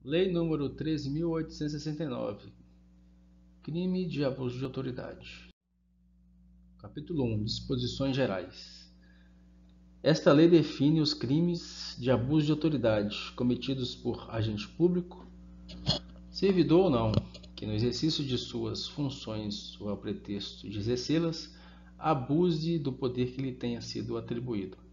Lei nº 13.869. Crime de abuso de autoridade. Capítulo 1. Disposições gerais. Esta lei define os crimes de abuso de autoridade cometidos por agente público, servidor ou não, que no exercício de suas funções ou ao pretexto de exercê-las, abuse do poder que lhe tenha sido atribuído.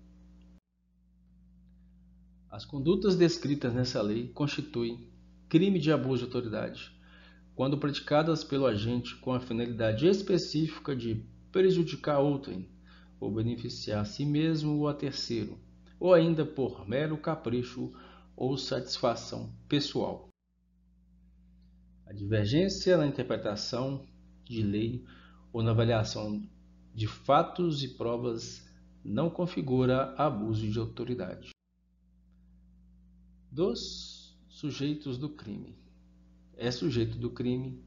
As condutas descritas nessa lei constituem crime de abuso de autoridade quando praticadas pelo agente com a finalidade específica de prejudicar outrem, ou beneficiar a si mesmo ou a terceiro, ou ainda por mero capricho ou satisfação pessoal. A divergência na interpretação de lei ou na avaliação de fatos e provas não configura abuso de autoridade. Dos sujeitos do crime. É sujeito do crime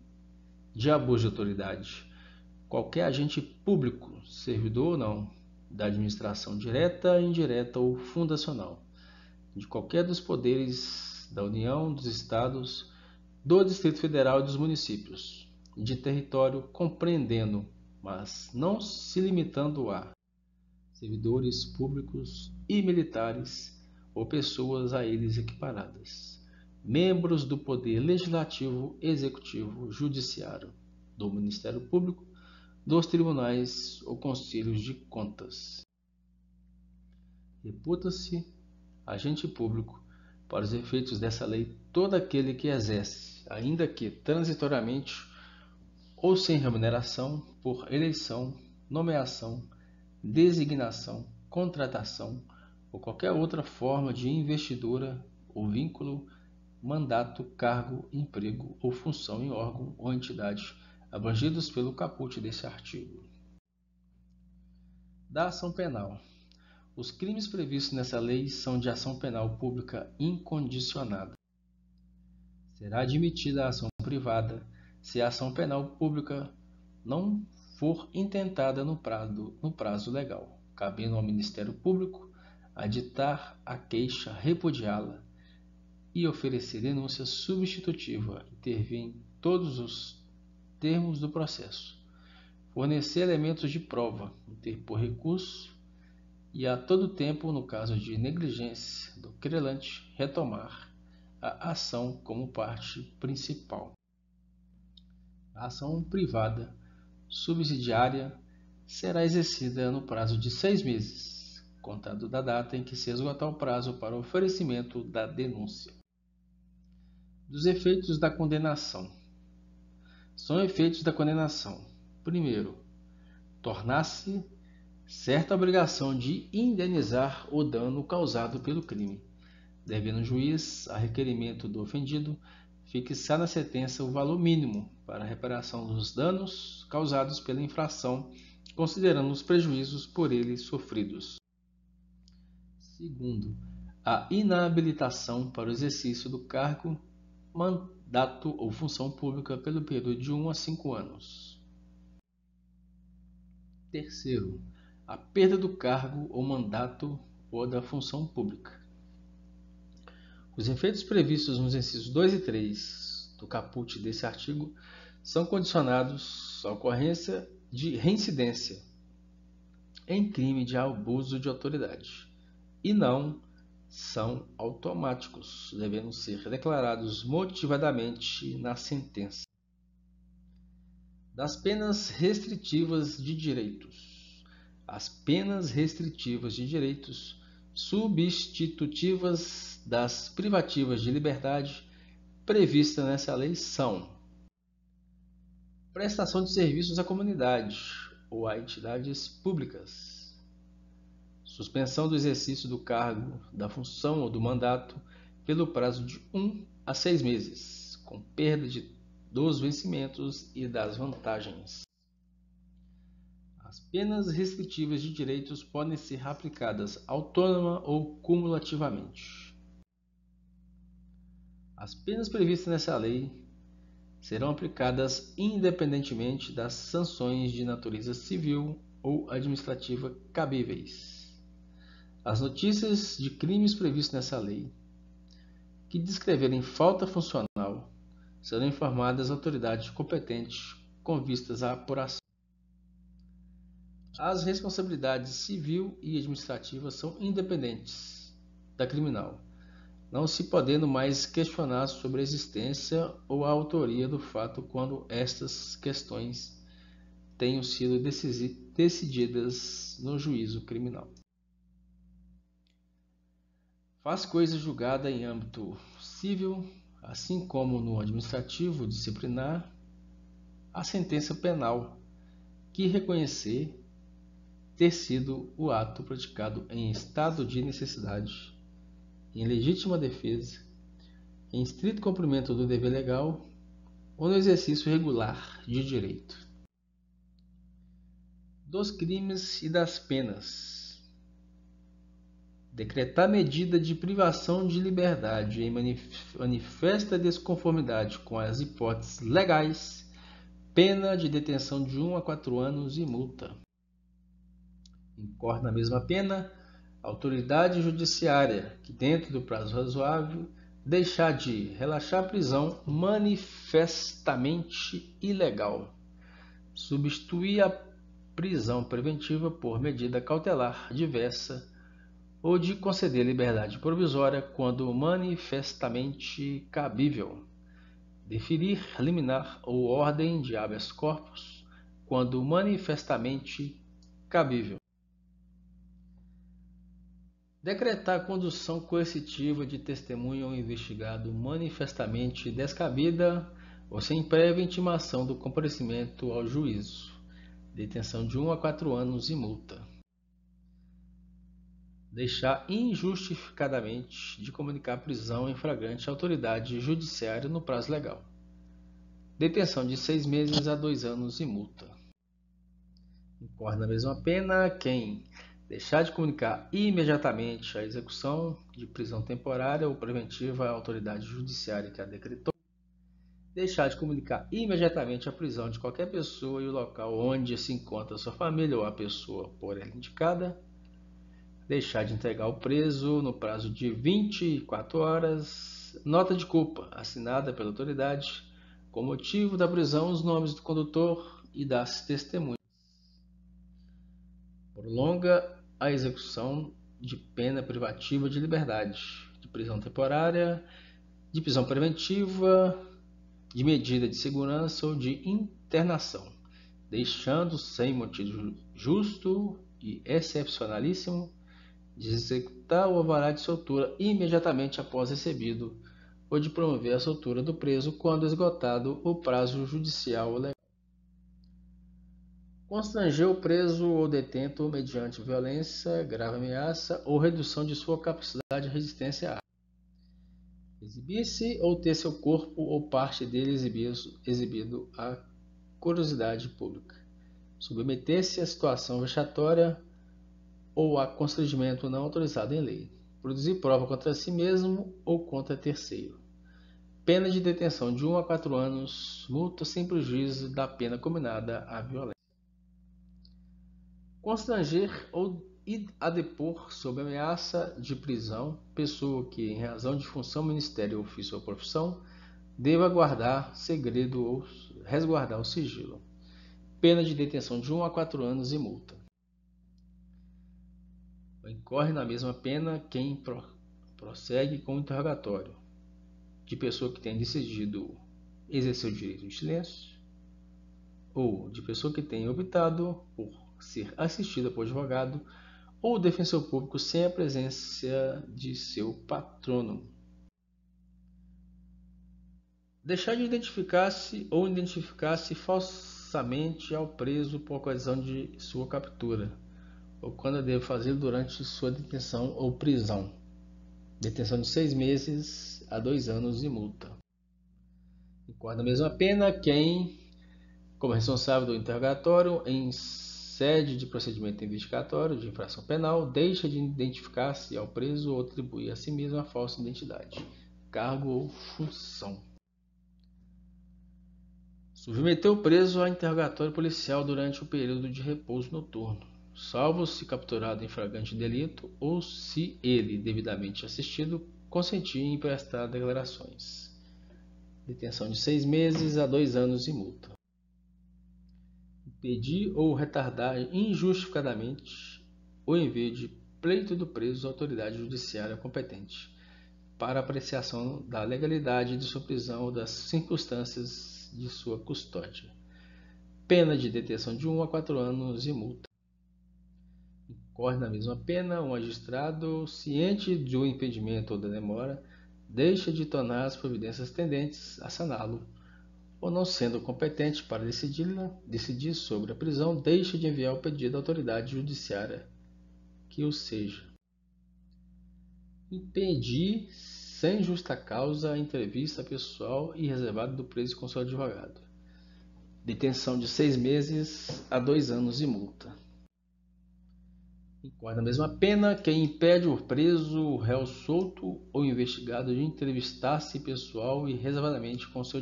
de abuso de autoridade qualquer agente público, servidor ou não, da administração direta, indireta ou fundacional, de qualquer dos poderes da União, dos Estados, do Distrito Federal e dos municípios, de território compreendendo, mas não se limitando a servidores públicos e militares ou pessoas a eles equiparadas, membros do Poder Legislativo, Executivo, Judiciário, do Ministério Público, dos tribunais ou conselhos de contas. Reputa-se agente público, para os efeitos dessa lei, todo aquele que exerce, ainda que transitoriamente ou sem remuneração, por eleição, nomeação, designação, contratação ou qualquer outra forma de investidura ou vínculo, mandato, cargo, emprego ou função em órgão ou entidade abrangidos pelo caput desse artigo. Da ação penal. Os crimes previstos nessa lei são de ação penal pública incondicionada. Será admitida a ação privada se a ação penal pública não for intentada no prazo legal, cabendo ao Ministério Público aditar a queixa, repudiá-la e oferecer denúncia substitutiva, intervir em todos os termos do processo, fornecer elementos de prova, interpor recurso e a todo tempo, no caso de negligência do querelante, retomar a ação como parte principal. A ação privada subsidiária será exercida no prazo de 6 meses, contado da data em que se esgotar o prazo para o oferecimento da denúncia. Dos efeitos da condenação. São efeitos da condenação. Primeiro, tornar-se certa obrigação de indenizar o dano causado pelo crime, devendo o juiz, a requerimento do ofendido, fixar na sentença o valor mínimo para a reparação dos danos causados pela infração, considerando os prejuízos por ele sofridos. Segundo, a inabilitação para o exercício do cargo, mandato ou função pública pelo período de 1 a 5 anos. Terceiro, a perda do cargo ou mandato ou da função pública. Os efeitos previstos nos incisos 2 e 3 do caput desse artigo são condicionados à ocorrência de reincidência em crime de abuso de autoridade e não são automáticos, devendo ser declarados motivadamente na sentença. Das penas restritivas de direitos. As penas restritivas de direitos substitutivas das privativas de liberdade previstas nessa lei são: prestação de serviços à comunidade ou a entidades públicas, suspensão do exercício do cargo, da função ou do mandato pelo prazo de 1 a 6 meses, com perda dos vencimentos e das vantagens. As penas restritivas de direitos podem ser aplicadas autônoma ou cumulativamente. As penas previstas nessa lei serão aplicadas independentemente das sanções de natureza civil ou administrativa cabíveis. As notícias de crimes previstos nessa lei, que descreverem falta funcional serão informadas às autoridades competentes com vistas à apuração. As responsabilidades civil e administrativa são independentes da criminal, não se podendo mais questionar sobre a existência ou a autoria do fato quando estas questões tenham sido decididas no juízo criminal. Faz coisa julgada em âmbito civil, assim como no administrativo disciplinar, a sentença penal que reconhecer ter sido o ato praticado em estado de necessidade, em legítima defesa, em estrito cumprimento do dever legal ou no exercício regular de direito. Dos crimes e das penas. Decretar medida de privação de liberdade em manifesta desconformidade com as hipóteses legais, pena de detenção de 1 a 4 anos e multa. Incorre na mesma pena a autoridade judiciária que, dentro do prazo razoável, deixar de relaxar a prisão manifestamente ilegal, substituir a prisão preventiva por medida cautelar diversa ou de conceder liberdade provisória quando manifestamente cabível, deferir liminar ou ordem de habeas corpus quando manifestamente cabível. Decretar condução coercitiva de testemunha ou investigado manifestamente descabida ou sem prévia intimação do comparecimento ao juízo. Detenção de 1 a 4 anos e multa. Deixar injustificadamente de comunicar prisão em flagrante à autoridade judiciária no prazo legal. Detenção de 6 meses a 2 anos e multa. Incorre na mesma pena quem deixar de comunicar imediatamente a execução de prisão temporária ou preventiva à autoridade judiciária que a decretou, deixar de comunicar imediatamente a prisão de qualquer pessoa e o local onde se encontra sua família ou a pessoa por ela indicada, deixar de entregar o preso no prazo de 24 horas, nota de culpa assinada pela autoridade com motivo da prisão, os nomes do condutor e das testemunhas. Prolonga a execução de pena privativa de liberdade, de prisão temporária, de prisão preventiva, de medida de segurança ou de internação, deixando sem motivo justo e excepcionalíssimo de executar o alvará de soltura imediatamente após recebido ou de promover a soltura do preso quando esgotado o prazo judicial ou legal. Constranger o preso ou detento mediante violência, grave ameaça ou redução de sua capacidade de resistência à arma. Exibir-se ou ter seu corpo ou parte dele exibido à curiosidade pública. Submeter-se a situação vexatória ou a constrangimento não autorizado em lei. Produzir prova contra si mesmo ou contra terceiro. Pena de detenção de 1 a 4 anos, multa sem prejuízo da pena combinada à violência. Constranger ou a depor sob ameaça de prisão pessoa que, em razão de função, ministério, ofício ou profissão, deva guardar segredo ou resguardar o sigilo. Pena de detenção de 1 a 4 anos e multa. Incorre na mesma pena quem prossegue com o interrogatório de pessoa que tenha decidido exercer o direito de silêncio ou de pessoa que tenha optado por ser assistida por advogado ou defensor público sem a presença de seu patrono. Deixar de identificar-se ou identificar-se falsamente ao preso por ocasião de sua captura, ou quando deve fazê-lo durante sua detenção ou prisão. Detenção de 6 meses a 2 anos e multa. Incorre na mesma pena quem, como responsável do interrogatório, em sede de procedimento investigatório de infração penal, deixa de identificar-se ao preso ou atribuir a si mesmo a falsa identidade, cargo ou função. Submeter o preso a interrogatório policial durante o período de repouso noturno, salvo se capturado em flagrante delito ou se ele, devidamente assistido, consentir em prestar declarações. Detenção de 6 meses a 2 anos e multa. Impedir ou retardar injustificadamente o envio de pleito do preso à autoridade judiciária competente para apreciação da legalidade de sua prisão ou das circunstâncias de sua custódia. Pena de detenção de 1 a 4 anos e multa. Incorre na mesma pena o magistrado, ciente do impedimento ou da demora, deixa de tornar as providências tendentes a saná-lo, ou não sendo competente para decidir sobre a prisão, deixa de enviar o pedido à autoridade judiciária que o seja. Impedir, sem justa causa, a entrevista pessoal e reservada do preso com seu advogado. Detenção de 6 meses a 2 anos e multa. Incorre na mesma pena quem impede o preso, o réu solto ou investigado de entrevistar-se pessoal e reservadamente com seu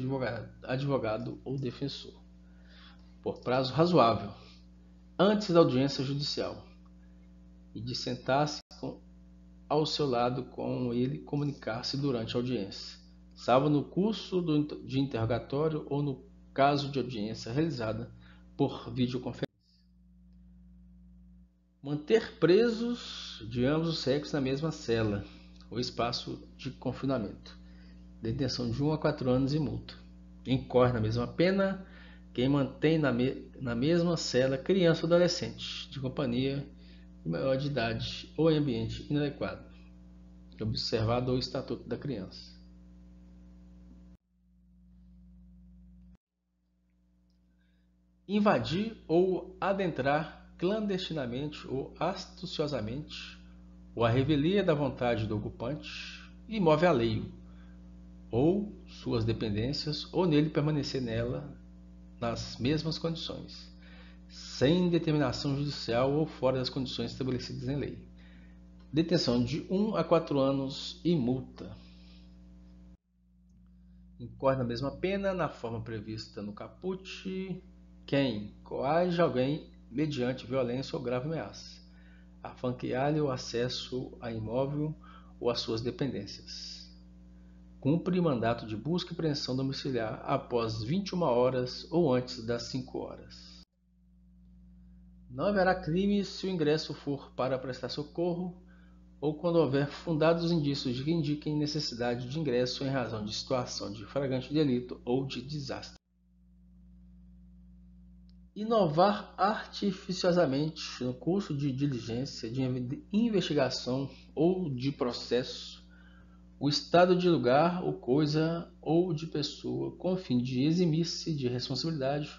advogado ou defensor, por prazo razoável, antes da audiência judicial, e de sentar-se ao seu lado com ele comunicar-se durante a audiência, salvo no curso de interrogatório ou no caso de audiência realizada por videoconferência. Manter presos de ambos os sexos na mesma cela ou espaço de confinamento. Detenção de 1 a 4 anos e multa. Incorre na mesma pena quem mantém na mesma cela criança ou adolescente de companhia de maior de idade ou em ambiente inadequado, observado o Estatuto da Criança. Invadir ou adentrar clandestinamente ou astuciosamente, ou a revelia da vontade do ocupante, imóvel alheio, ou suas dependências, ou nele permanecer nela nas mesmas condições, sem determinação judicial ou fora das condições estabelecidas em lei. Detenção de 1 a 4 anos e multa. Incorre na mesma pena, na forma prevista no caput, quem coage alguém mediante violência ou grave ameaça, a franquear-lhe o acesso a imóvel ou às suas dependências. Cumpre mandato de busca e apreensão domiciliar após 21 horas ou antes das 5 horas. Não haverá crime se o ingresso for para prestar socorro ou quando houver fundados indícios de que indiquem necessidade de ingresso em razão de situação de flagrante delito ou de desastre. Inovar artificiosamente no curso de diligência, de investigação ou de processo, o estado de lugar ou coisa ou de pessoa com o fim de eximir-se de responsabilidade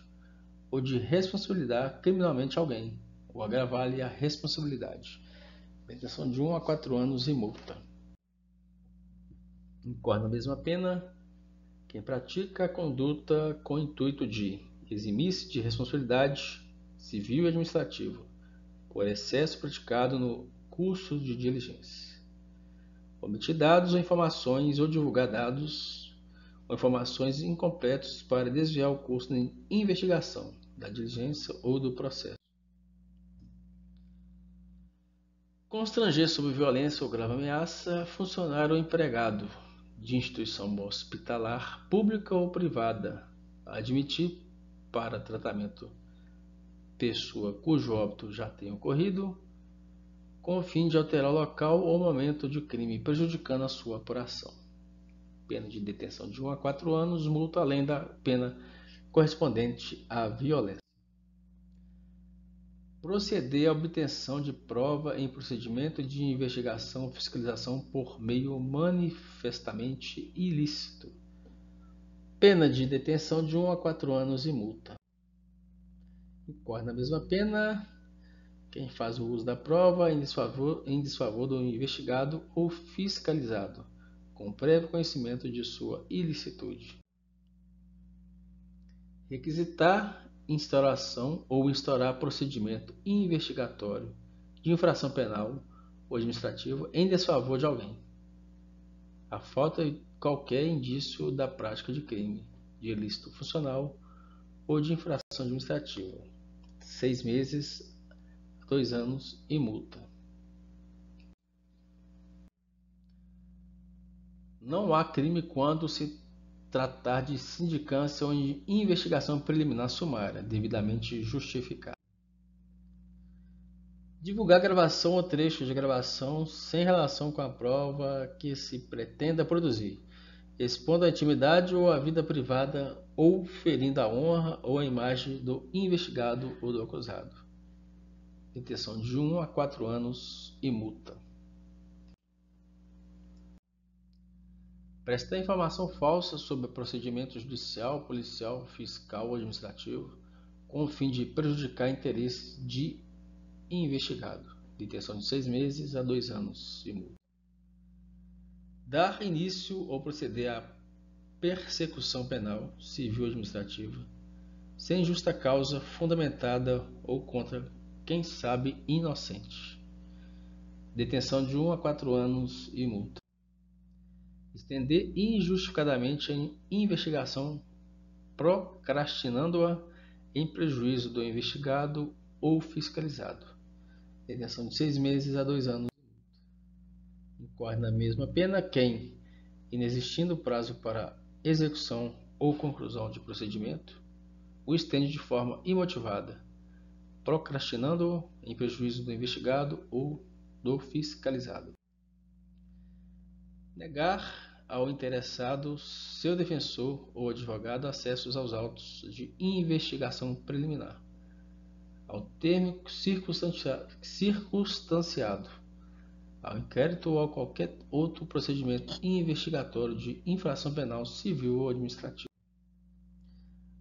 ou de responsabilizar criminalmente alguém ou agravar-lhe a responsabilidade. Detenção de 1 a 4 anos e multa. Incorre na mesma pena quem pratica a conduta com o intuito de eximir-se de responsabilidade civil e administrativa por excesso praticado no curso de diligência, omitir dados ou informações ou divulgar dados ou informações incompletos para desviar o curso de investigação, da diligência ou do processo. Constranger sob violência ou grave ameaça funcionário ou empregado de instituição hospitalar pública ou privada a admitir para tratamento pessoa cujo óbito já tenha ocorrido, com o fim de alterar o local ou momento de crime, prejudicando a sua apuração. Pena de detenção de 1 a 4 anos, multa além da pena correspondente à violência. Proceder à obtenção de prova em procedimento de investigação ou fiscalização por meio manifestamente ilícito. Pena de detenção de 1 a 4 anos e multa. Incorre na mesma pena quem faz o uso da prova em desfavor do investigado ou fiscalizado, com prévio conhecimento de sua ilicitude. Requisitar instauração ou instaurar procedimento investigatório de infração penal ou administrativa em desfavor de alguém. A falta de qualquer indício da prática de crime, de ilícito funcional ou de infração administrativa. 6 meses, 2 anos e multa. Não há crime quando se tratar de sindicância ou investigação preliminar sumária, devidamente justificada. Divulgar gravação ou trecho de gravação sem relação com a prova que se pretenda produzir, expondo a intimidade ou a vida privada ou ferindo a honra ou a imagem do investigado ou do acusado. Detenção de 1 a 4 anos e multa. Prestar informação falsa sobre procedimento judicial, policial, fiscal ou administrativo com o fim de prejudicar interesses de investigado. Detenção de 6 meses a 2 anos e multa. Dar início ou proceder à persecução penal, civil ou administrativa, sem justa causa fundamentada ou contra quem sabe inocente. Detenção de 1 a 4 anos e multa. Estender injustificadamente a investigação, procrastinando-a em prejuízo do investigado ou fiscalizado. Detenção de 6 meses a 2 anos. Incorre na mesma pena quem, inexistindo prazo para execução ou conclusão de procedimento, o estende de forma imotivada, procrastinando-o em prejuízo do investigado ou do fiscalizado. Negar ao interessado, seu defensor ou advogado acessos aos autos de investigação preliminar, ao termo circunstanciado, ao inquérito ou a qualquer outro procedimento investigatório de infração penal, civil ou administrativa,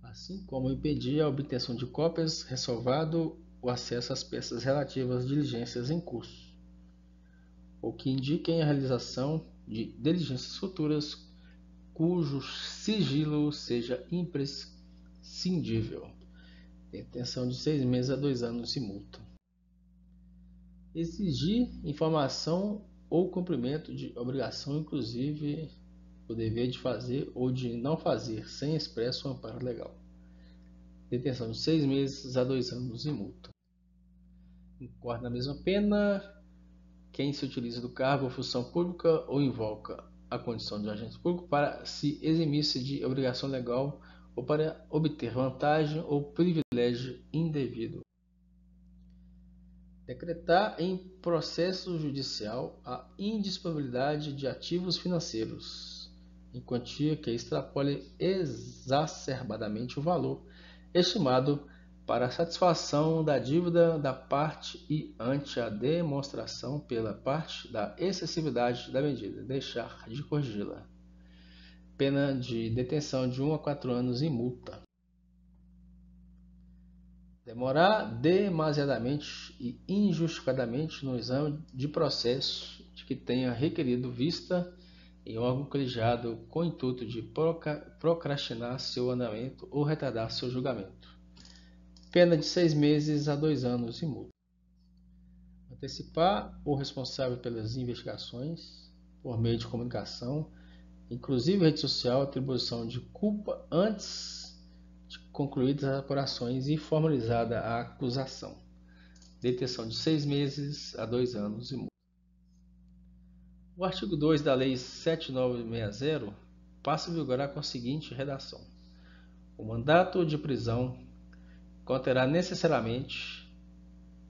assim como impedir a obtenção de cópias, ressalvado o acesso às peças relativas às diligências em curso, ou que indiquem a realização de diligências futuras cujo sigilo seja imprescindível. Detenção de 6 meses a 2 anos e multa. Exigir informação ou cumprimento de obrigação, inclusive o dever de fazer ou de não fazer, sem expresso amparo legal. Detenção de 6 meses a 2 anos e multa. Incorre na mesma pena quem se utiliza do cargo ou função pública ou invoca a condição de agente público para se eximir-se de obrigação legal ou para obter vantagem ou privilégio indevido. Decretar em processo judicial a indisponibilidade de ativos financeiros em quantia que extrapole exacerbadamente o valor estimado para a satisfação da dívida da parte e ante a demonstração pela parte da excessividade da medida, deixar de corrigi-la. Pena de detenção de 1 a 4 anos e multa. Demorar demasiadamente e injustificadamente no exame de processo de que tenha requerido vista em órgão colegiado com o intuito de procrastinar seu andamento ou retardar seu julgamento. Pena de 6 meses a 2 anos e multa. Antecipar o responsável pelas investigações por meio de comunicação, inclusive rede social, atribuição de culpa antes de concluídas as apurações e formalizada a acusação. Detenção de 6 meses a 2 anos e multa. O artigo 2 da Lei 7960 passa a vigorar com a seguinte redação: o mandato de prisão conterá necessariamente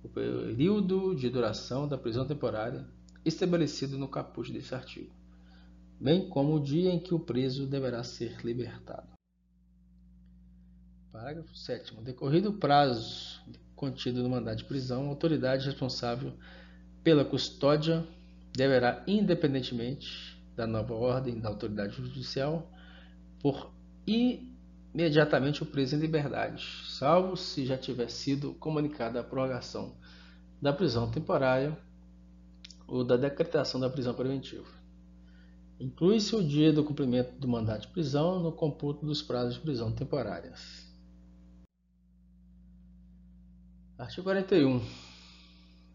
o período de duração da prisão temporária estabelecido no caput desse artigo, bem como o dia em que o preso deverá ser libertado. Parágrafo 7º. Decorrido o prazo contido no mandado de prisão, a autoridade responsável pela custódia deverá, independentemente da nova ordem da autoridade judicial, pôr imediatamente o preso em liberdade, salvo se já tiver sido comunicada a prorrogação da prisão temporária ou da decretação da prisão preventiva. Inclui-se o dia do cumprimento do mandado de prisão no computo dos prazos de prisão temporárias. Artigo 41.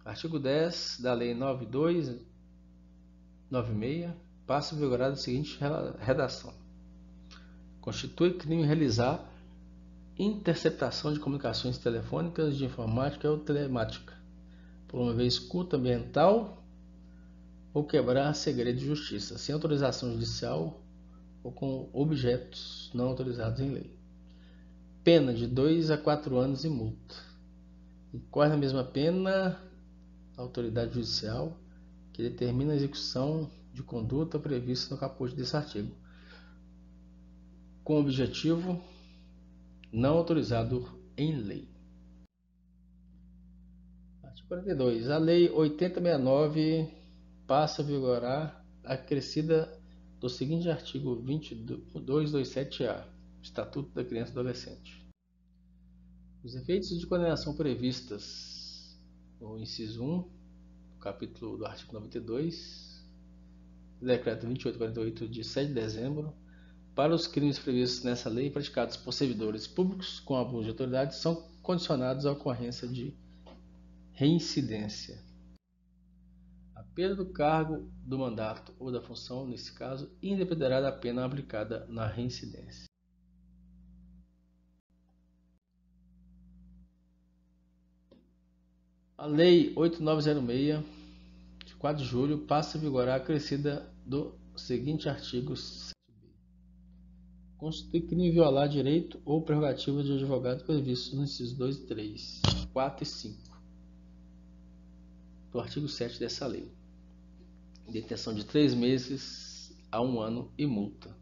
Artigo 10 da Lei 9296 passa a vigorar a seguinte redação: constitui crime realizar interceptação de comunicações telefônicas, de informática ou telemática, promover escuta ambiental ou quebrar segredo de justiça, sem autorização judicial ou com objetos não autorizados em lei. Pena de 2 a 4 anos e multa. Incorre na mesma pena a autoridade judicial que determina a execução de conduta prevista no caput desse artigo, com objetivo não autorizado em lei. Artigo 42. A Lei 8069 passa a vigorar acrescida do seguinte artigo 2227-A, Estatuto da Criança e Adolescente. Os efeitos de condenação previstas no inciso 1, do capítulo do artigo 92, do decreto 2848 de 7 de dezembro, para os crimes previstos nessa lei praticados por servidores públicos com abuso de autoridade são condicionados à ocorrência de reincidência. A perda do cargo, do mandato ou da função, nesse caso, independerá da pena aplicada na reincidência. A Lei 8906, de 4 de julho, passa a vigorar acrescida do seguinte artigo 7b. Constitui crime violar direito ou prerrogativa de advogado previstos nos incisos 2 e 3, 4 e 5 do artigo 7 dessa lei. Detenção de 3 meses a 1 ano e multa.